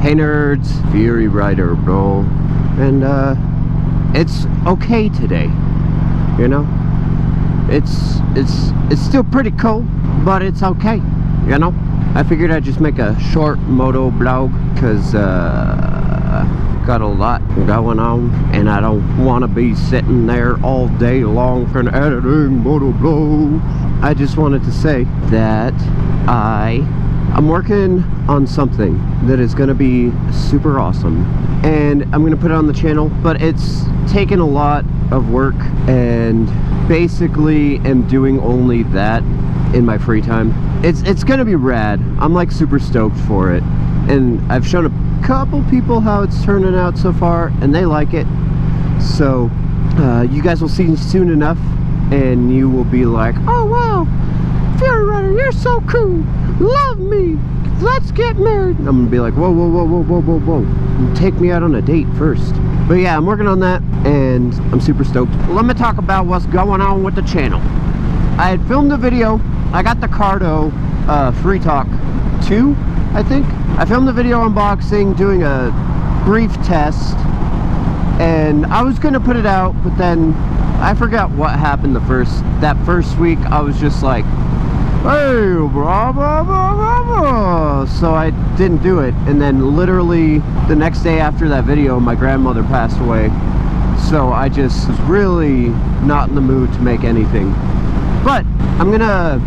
Hey nerds, Fury Rider, bro. And it's okay today, you know. It's still pretty cold, but it's okay, you know. I figured I'd just make a short moto blog because got a lot going on, and I don't want to be sitting there all day long for an editing moto blog. I just wanted to say that I'm working on something that is going to be super awesome, and I'm going to put it on the channel, but it's taken a lot of work, and basically am doing only that in my free time. It's going to be rad. I'm like super stoked for it, and I've shown a couple people how it's turning out so far, and they like it. So you guys will see soon enough, and you will be like, oh wow, Fury Rider, you're so cool, love me, let's get married. I'm gonna be like, whoa, whoa, whoa, whoa, whoa, whoa, whoa, take me out on a date first. But yeah, I'm working on that, and I'm super stoked. Let me talk about what's going on with the channel. I had filmed a video. I got the Cardo Free Talk 2, I think. I filmed the video unboxing, doing a brief test, and I was gonna put it out, but then I forgot what happened that first week. I was just like, hey, blah, blah, blah, blah, blah. So I didn't do it, and then literally the next day after that video, my grandmother passed away. So I just was really not in the mood to make anything. But I'm gonna,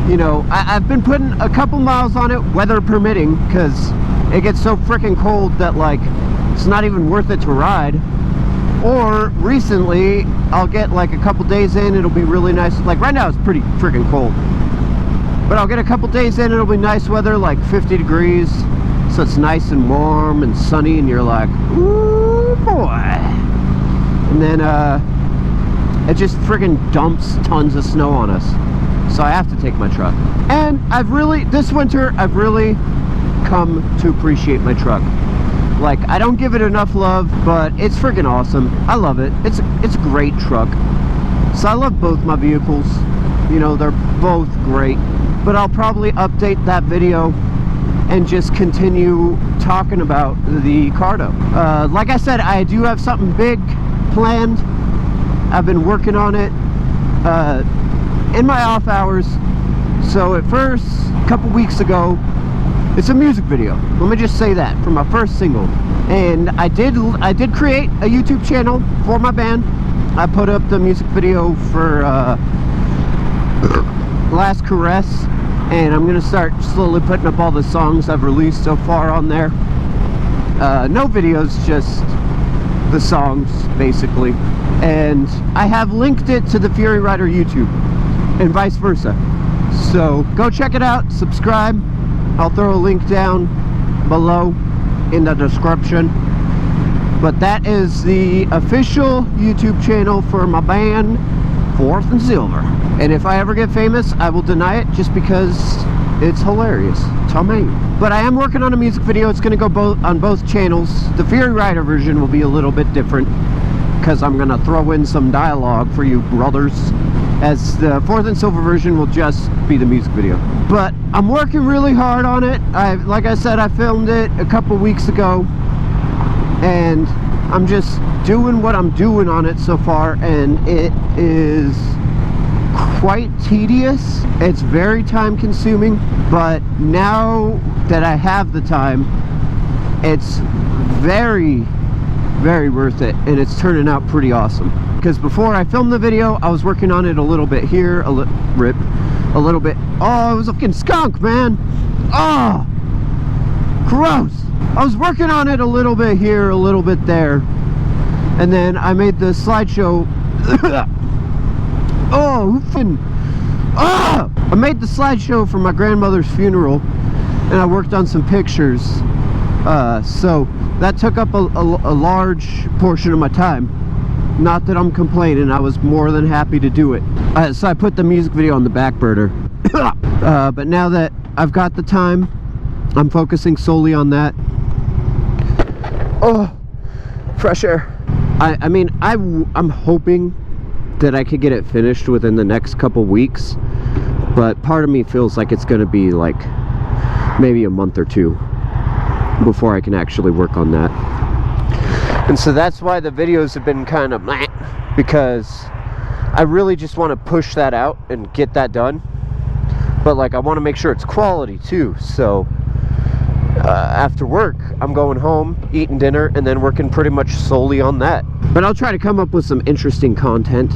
you know, I've been putting a couple miles on it, weather permitting, because it gets so freaking cold that like it's not even worth it to ride. Or recently I'll get like a couple days in, it'll be really nice. Like right now it's pretty freaking cold, but I'll get a couple days in, it'll be nice weather, like 50 degrees, so it's nice and warm and sunny, and you're like, ooh boy. And then it just friggin' dumps tons of snow on us, so I have to take my truck. And this winter I've really come to appreciate my truck. Like, I don't give it enough love, but it's friggin' awesome. I love it. It's a great truck. So I love both my vehicles. You know, they're both great. But I'll probably update that video and just continue talking about the Cardo. Like I said, I do have something big planned. I've been working on it in my off hours. So at first, a couple weeks ago, it's a music video. Let me just say that, for my first single. And I did create a YouTube channel for my band. I put up the music video for Last Caress, and I'm gonna start slowly putting up all the songs I've released so far on there. No videos, just the songs basically. And I have linked it to the Fury Rider YouTube and vice versa. So go check it out, subscribe. I'll throw a link down below in the description. But that is the official YouTube channel for my band, Fourth and Silver. And if I ever get famous, I will deny it just because it's hilarious to me. But I am working on a music video. It's going to go on both channels. The Fury Rider version will be a little bit different, because I'm going to throw in some dialogue for you brothers, as the Fourth and Silver version will just be the music video. But I'm working really hard on it. Like I said, I filmed it a couple weeks ago, and I'm just doing what I'm doing on it so far, and it is quite tedious. It's very time consuming, but now that I have the time, it's very, very worth it, and it's turning out pretty awesome. Because before I filmed the video, I was working on it a little bit here, a little bit. Oh, it was a fucking skunk, man. Oh, gross. I was working on it a little bit here, a little bit there, and then I made the slideshow. Oh, I made the slideshow for my grandmother's funeral, and I worked on some pictures. So that took up a large portion of my time. Not that I'm complaining, I was more than happy to do it. So I put the music video on the back burner. But now that I've got the time, I'm focusing solely on that. Oh, fresh air. I mean, I'm hoping that I could get it finished within the next couple weeks, but part of me feels like it's gonna be like maybe a month or two. before I can actually work on that. And so that's why the videos have been kind of meh, because I really just want to push that out and get that done. But like, I want to make sure it's quality too. So after work, I'm going home, eating dinner, and then working pretty much solely on that. But I'll try to come up with some interesting content.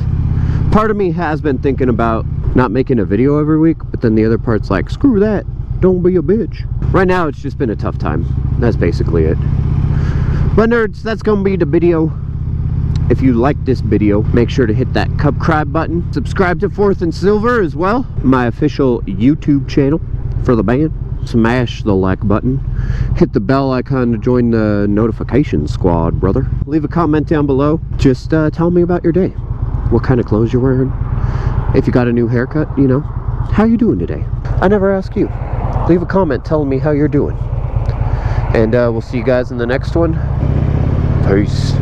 Part of me has been thinking about not making a video every week, but then the other part's like, screw that, don't be a bitch. Right now, it's just been a tough time. That's basically it. But nerds, that's gonna be the video. If you like this video, make sure to hit that subscribe button. Subscribe to Fourth and Silver as well, my official YouTube channel for the band. Smash the like button. Hit the bell icon to join the notification squad, brother. Leave a comment down below. Just tell me about your day. What kind of clothes you're wearing. If you got a new haircut, you know. How you doing today? I never ask you. Leave a comment telling me how you're doing. And we'll see you guys in the next one. Peace.